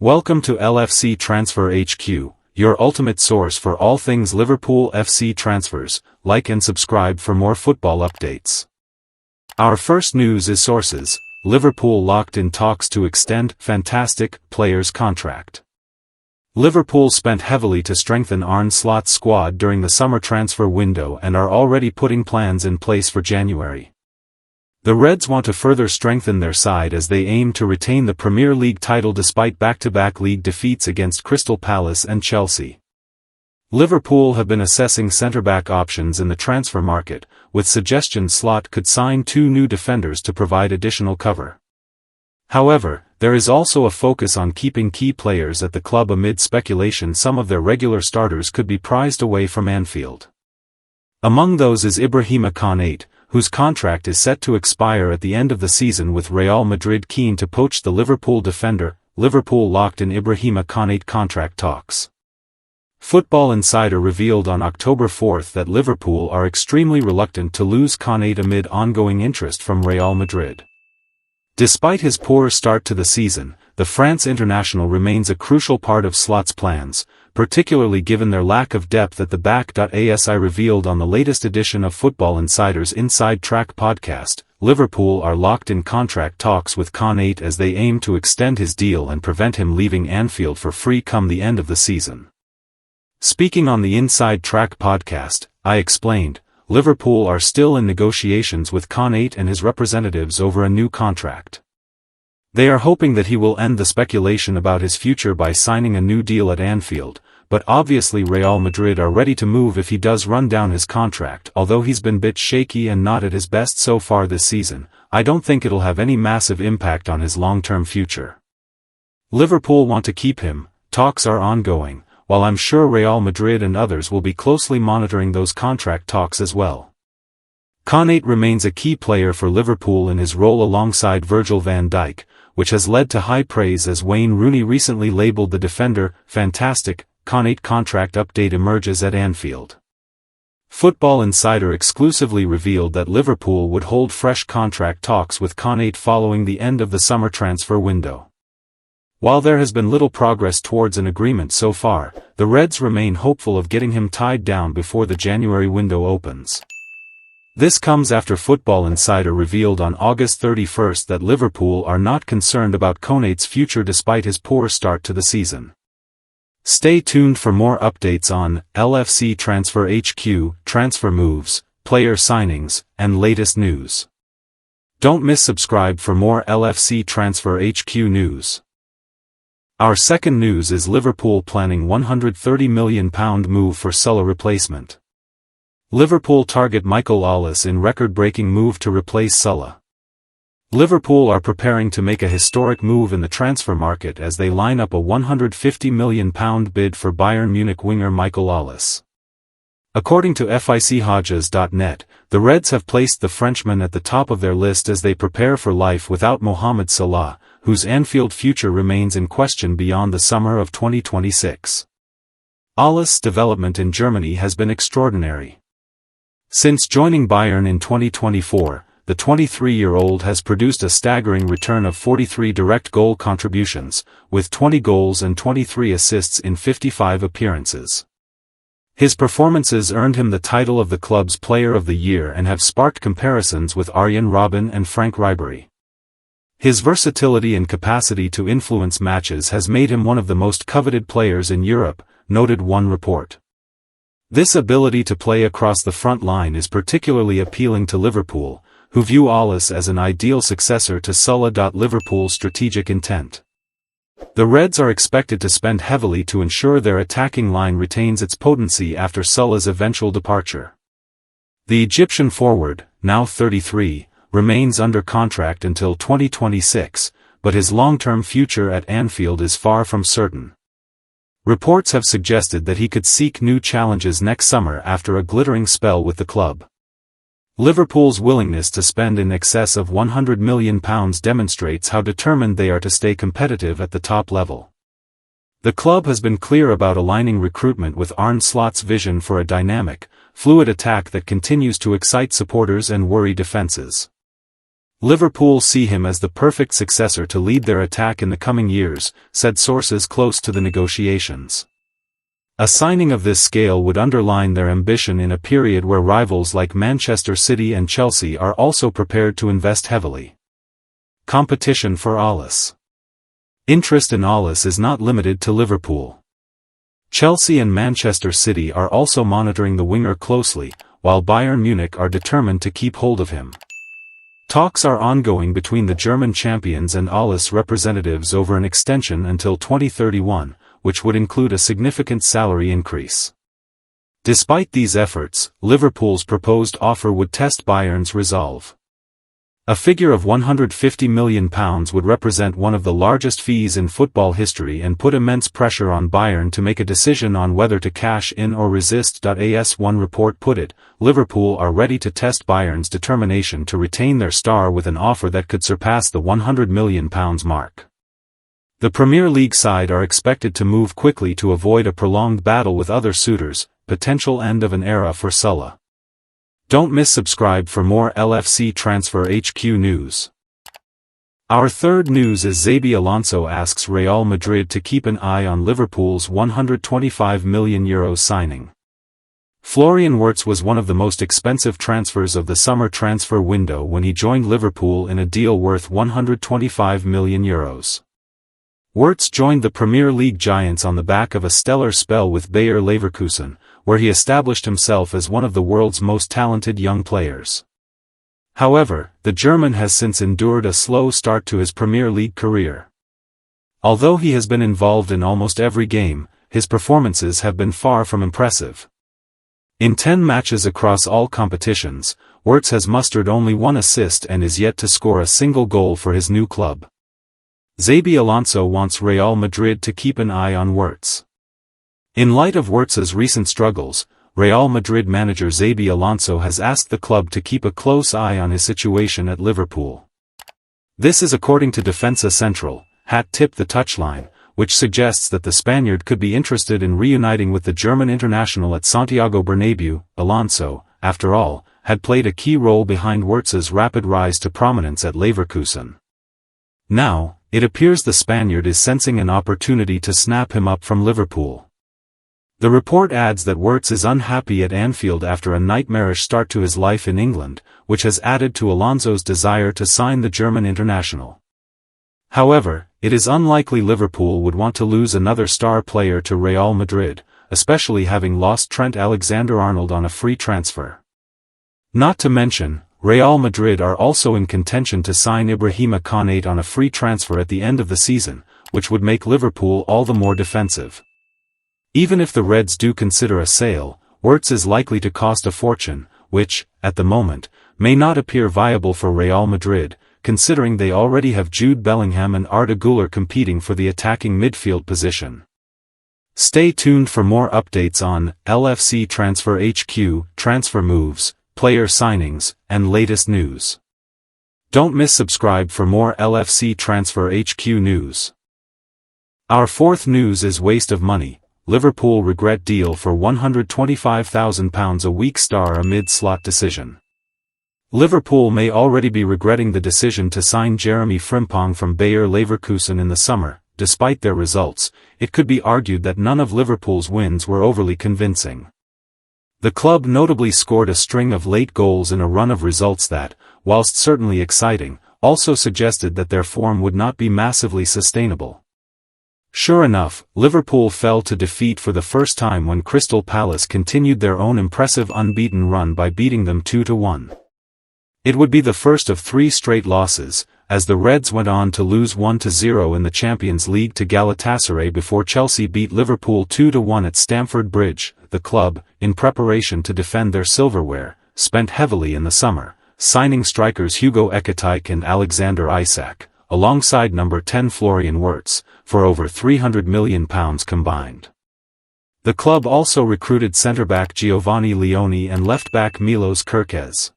Welcome to LFC Transfer HQ, your ultimate source for all things Liverpool FC transfers. Like and subscribe for more football updates. Our first news is sources. Liverpool locked in talks to extend fantastic player's contract. Liverpool spent heavily to strengthen Arne Slot's squad during the summer transfer window and are already putting plans in place for January. The Reds want to further strengthen their side as they aim to retain the Premier League title despite back-to-back league defeats against Crystal Palace and Chelsea. Liverpool have been assessing centre-back options in the transfer market, with suggestions Slot could sign two new defenders to provide additional cover. However, there is also a focus on keeping key players at the club amid speculation some of their regular starters could be prized away from Anfield. Among those is Ibrahima Konate, whose contract is set to expire at the end of the season, with Real Madrid keen to poach the Liverpool defender. Liverpool locked in Ibrahima Konate contract talks. Football Insider revealed on October 4 that Liverpool are extremely reluctant to lose Konate amid ongoing interest from Real Madrid. Despite his poor start to the season, the France international remains a crucial part of Slot's plans, particularly given their lack of depth at the back. As I revealed on the latest edition of Football Insider's Inside Track podcast, Liverpool are locked in contract talks with Konate as they aim to extend his deal and prevent him leaving Anfield for free come the end of the season. Speaking on the Inside Track podcast, I explained, Liverpool are still in negotiations with Konate and his representatives over a new contract. They are hoping that he will end the speculation about his future by signing a new deal at Anfield, but obviously Real Madrid are ready to move if he does run down his contract. Although he's been a bit shaky and not at his best so far this season, I don't think it'll have any massive impact on his long-term future. Liverpool want to keep him. Talks are ongoing, while I'm sure Real Madrid and others will be closely monitoring those contract talks as well. Konate remains a key player for Liverpool in his role alongside Virgil van Dijk, which has led to high praise as Wayne Rooney recently labelled the defender fantastic. Konate contract update emerges at Anfield. Football Insider exclusively revealed that Liverpool would hold fresh contract talks with Konate following the end of the summer transfer window. While there has been little progress towards an agreement so far, the Reds remain hopeful of getting him tied down before the January window opens. This comes after Football Insider revealed on August 31 that Liverpool are not concerned about Konate's future despite his poor start to the season. Stay tuned for more updates on LFC Transfer HQ, transfer moves, player signings, and latest news. Don't miss subscribe for more LFC Transfer HQ news. Our second news is Liverpool planning £130 million move for Salah replacement. Liverpool target Michael Olise in record-breaking move to replace Salah. Liverpool are preparing to make a historic move in the transfer market as they line up a £150 million bid for Bayern Munich winger Michael Olise. According to FICHodges.net, the Reds have placed the Frenchman at the top of their list as they prepare for life without Mohamed Salah, whose Anfield future remains in question beyond the summer of 2026. Olise's development in Germany has been extraordinary. Since joining Bayern in 2024, the 23-year-old has produced a staggering return of 43 direct goal contributions, with 20 goals and 23 assists in 55 appearances. His performances earned him the title of the club's Player of the Year and have sparked comparisons with Arjen Robben and Frank Ribery. His versatility and capacity to influence matches has made him one of the most coveted players in Europe, noted one report. This ability to play across the front line is particularly appealing to Liverpool, who view Olise as an ideal successor to Salah. Liverpool's strategic intent. The Reds are expected to spend heavily to ensure their attacking line retains its potency after Salah's eventual departure. The Egyptian forward, now 33, remains under contract until 2026, but his long-term future at Anfield is far from certain. Reports have suggested that he could seek new challenges next summer after a glittering spell with the club. Liverpool's willingness to spend in excess of £100 million demonstrates how determined they are to stay competitive at the top level. The club has been clear about aligning recruitment with Arne Slot's vision for a dynamic, fluid attack that continues to excite supporters and worry defenses. Liverpool see him as the perfect successor to lead their attack in the coming years, said sources close to the negotiations. A signing of this scale would underline their ambition in a period where rivals like Manchester City and Chelsea are also prepared to invest heavily. Competition for Olise. Interest in Olise is not limited to Liverpool. Chelsea and Manchester City are also monitoring the winger closely, while Bayern Munich are determined to keep hold of him. Talks are ongoing between the German champions and Olise representatives over an extension until 2031, which would include a significant salary increase. Despite these efforts, Liverpool's proposed offer would test Bayern's resolve. A figure of £150 million would represent one of the largest fees in football history and put immense pressure on Bayern to make a decision on whether to cash in or resist. As one report put it, Liverpool are ready to test Bayern's determination to retain their star with an offer that could surpass the £100 million mark. The Premier League side are expected to move quickly to avoid a prolonged battle with other suitors, potential end of an era for Salah. Don't miss subscribe for more LFC Transfer HQ news. Our third news is Xabi Alonso asks Real Madrid to keep an eye on Liverpool's €125 million signing. Florian Wirtz was one of the most expensive transfers of the summer transfer window when he joined Liverpool in a deal worth €125 million. Wirtz joined the Premier League giants on the back of a stellar spell with Bayer Leverkusen, where he established himself as one of the world's most talented young players. However, the German has since endured a slow start to his Premier League career. Although he has been involved in almost every game, his performances have been far from impressive. In 10 matches across all competitions, Wirtz has mustered only 1 assist and is yet to score a single goal for his new club. Xabi Alonso wants Real Madrid to keep an eye on Wirtz. In light of Wirtz's recent struggles, Real Madrid manager Xabi Alonso has asked the club to keep a close eye on his situation at Liverpool. This is according to Defensa Central, hat tip the touchline, which suggests that the Spaniard could be interested in reuniting with the German international at Santiago Bernabeu. Alonso, after all, had played a key role behind Wirtz's rapid rise to prominence at Leverkusen. Now, it appears the Spaniard is sensing an opportunity to snap him up from Liverpool. The report adds that Wirtz is unhappy at Anfield after a nightmarish start to his life in England, which has added to Alonso's desire to sign the German international. However, it is unlikely Liverpool would want to lose another star player to Real Madrid, especially having lost Trent Alexander-Arnold on a free transfer. Not to mention, Real Madrid are also in contention to sign Ibrahima Konate on a free transfer at the end of the season, which would make Liverpool all the more defensive. Even if the Reds do consider a sale, Wirtz is likely to cost a fortune, which, at the moment, may not appear viable for Real Madrid, considering they already have Jude Bellingham and Arda Güler competing for the attacking midfield position. Stay tuned for more updates on LFC Transfer HQ, transfer moves, player signings, and latest news. Don't miss subscribe for more LFC Transfer HQ news. Our fourth news is waste of money. Liverpool regret deal for £125,000 a week star amid slot decision. Liverpool may already be regretting the decision to sign Jeremy Frimpong from Bayer Leverkusen in the summer. Despite their results, it could be argued that none of Liverpool's wins were overly convincing. The club notably scored a string of late goals in a run of results that, whilst certainly exciting, also suggested that their form would not be massively sustainable. Sure enough, Liverpool fell to defeat for the first time when Crystal Palace continued their own impressive unbeaten run by beating them 2-1. It would be the first of 3 straight losses, as the Reds went on to lose 1-0 in the Champions League to Galatasaray before Chelsea beat Liverpool 2-1 at Stamford Bridge. The club, in preparation to defend their silverware, spent heavily in the summer, signing strikers Hugo Ekitike and Alexander Isak, alongside number 10 Florian Wirtz, for over £300 million combined. The club also recruited centre-back Giovanni Leone and left-back Milos Kerkez.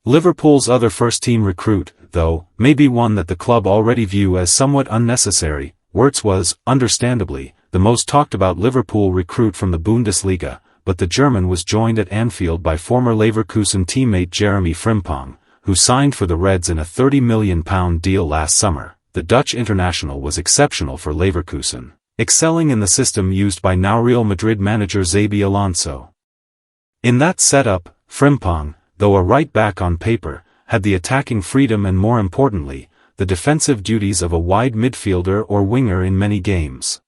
Liverpool's other first-team recruit, though, may be one that the club already view as somewhat unnecessary. Wirtz was, understandably, the most talked-about Liverpool recruit from the Bundesliga, but the German was joined at Anfield by former Leverkusen teammate Jeremy Frimpong, who signed for the Reds in a £30 million deal last summer. The Dutch international was exceptional for Leverkusen, excelling in the system used by now Real Madrid manager Xabi Alonso. In that setup, Frimpong, though a right-back on paper, had the attacking freedom and, more importantly, the defensive duties of a wide midfielder or winger in many games.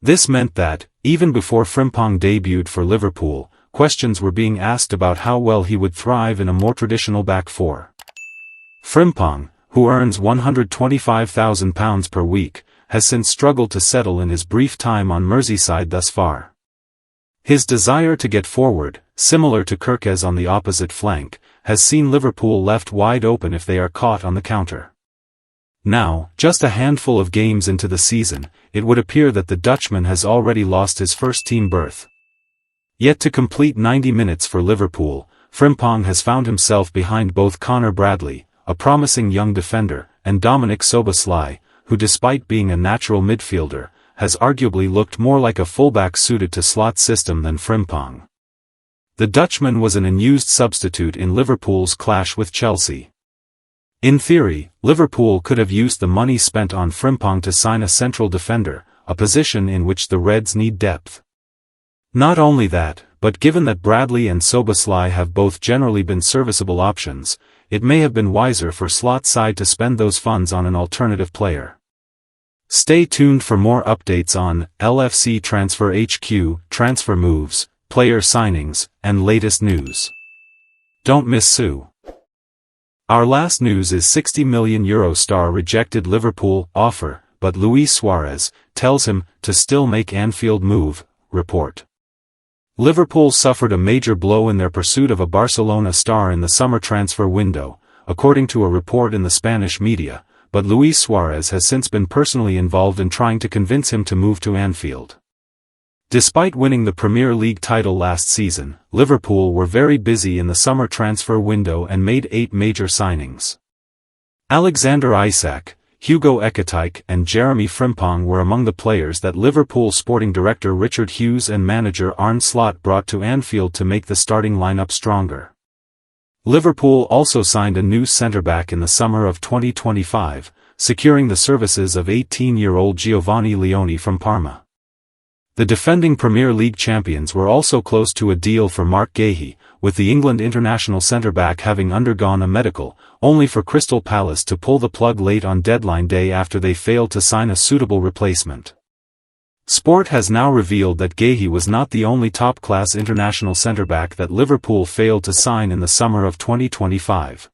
This meant that, even before Frimpong debuted for Liverpool, questions were being asked about how well he would thrive in a more traditional back four. Frimpong, who earns £125,000 per week, has since struggled to settle in his brief time on Merseyside thus far. His desire to get forward, similar to Kirkes on the opposite flank, has seen Liverpool left wide open if they are caught on the counter. Now, just a handful of games into the season, it would appear that the Dutchman has already lost his first-team berth. Yet to complete 90 minutes for Liverpool, Frimpong has found himself behind both Connor Bradley, a promising young defender, and Dominic Szoboszlai, who despite being a natural midfielder, has arguably looked more like a fullback suited to slot system than Frimpong. The Dutchman was an unused substitute in Liverpool's clash with Chelsea. In theory, Liverpool could have used the money spent on Frimpong to sign a central defender, a position in which the Reds need depth. Not only that, but given that Bradley and Szoboszlai have both generally been serviceable options, it may have been wiser for slot side to spend those funds on an alternative player. Stay tuned for more updates on LFC Transfer HQ, transfer moves, player signings, and latest news. Don't miss Sue. Our last news is €60 million star rejected Liverpool offer, but Luis Suarez tells him to still make Anfield move, report. Liverpool suffered a major blow in their pursuit of a Barcelona star in the summer transfer window, according to a report in the Spanish media, but Luis Suarez has since been personally involved in trying to convince him to move to Anfield. Despite winning the Premier League title last season, Liverpool were very busy in the summer transfer window and made 8 major signings. Alexander Isak, Hugo Ekitike and Jeremy Frimpong were among the players that Liverpool sporting director Richard Hughes and manager Arne Slot brought to Anfield to make the starting lineup stronger. Liverpool also signed a new centre-back in the summer of 2025, securing the services of 18-year-old Giovanni Leoni from Parma. The defending Premier League champions were also close to a deal for Mark Guéhi, with the England international centre-back having undergone a medical, only for Crystal Palace to pull the plug late on deadline day after they failed to sign a suitable replacement. Sport has now revealed that Guéhi was not the only top-class international centre-back that Liverpool failed to sign in the summer of 2025.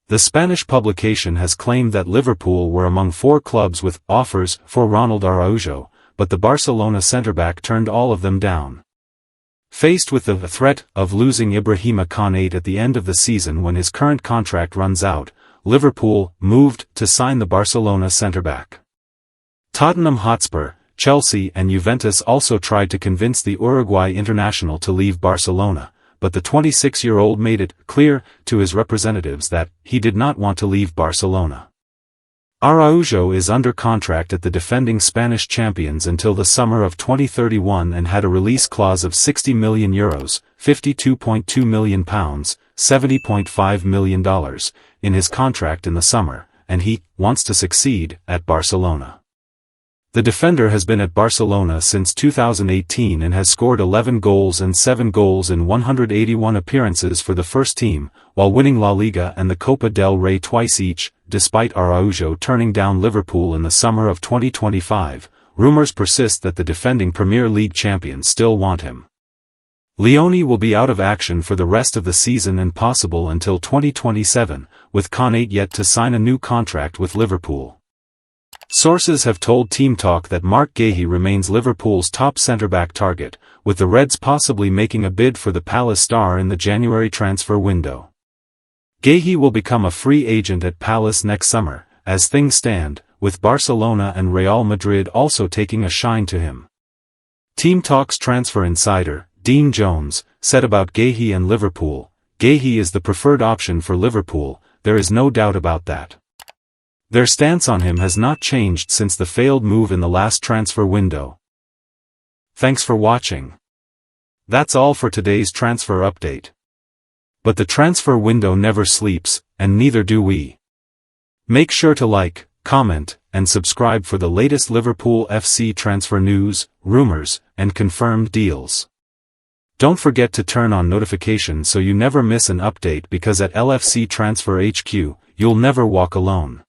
The Spanish publication has claimed that Liverpool were among 4 clubs with offers for Ronald Araujo, but the Barcelona centre-back turned all of them down. Faced with the threat of losing Ibrahima Konate at the end of the season when his current contract runs out, Liverpool moved to sign the Barcelona centre-back. Tottenham Hotspur, Chelsea and Juventus also tried to convince the Uruguay international to leave Barcelona, but the 26-year-old made it clear to his representatives that he did not want to leave Barcelona. Araujo is under contract at the defending Spanish champions until the summer of 2031 and had a release clause of €60 million, £52.2 million, $70.5 million, in his contract in the summer, and he wants to succeed at Barcelona. The defender has been at Barcelona since 2018 and has scored 11 goals and 7 goals in 181 appearances for the first team, while winning La Liga and the Copa del Rey twice each. Despite Araujo turning down Liverpool in the summer of 2025, rumors persist that the defending Premier League champions still want him. Leoni will be out of action for the rest of the season and possible until 2027, with Konate yet to sign a new contract with Liverpool. Sources have told Team Talk that Mark Guéhi remains Liverpool's top centre-back target, with the Reds possibly making a bid for the Palace star in the January transfer window. Guéhi will become a free agent at Palace next summer, as things stand, with Barcelona and Real Madrid also taking a shine to him. Team Talk's transfer insider, Dean Jones, said about Guéhi and Liverpool, "Guéhi is the preferred option for Liverpool, there is no doubt about that. Their stance on him has not changed since the failed move in the last transfer window." Thanks for watching. That's all for today's transfer update. But the transfer window never sleeps, and neither do we. Make sure to like, comment, and subscribe for the latest Liverpool FC transfer news, rumors, and confirmed deals. Don't forget to turn on notifications so you never miss an update, because at LFC Transfer HQ, you'll never walk alone.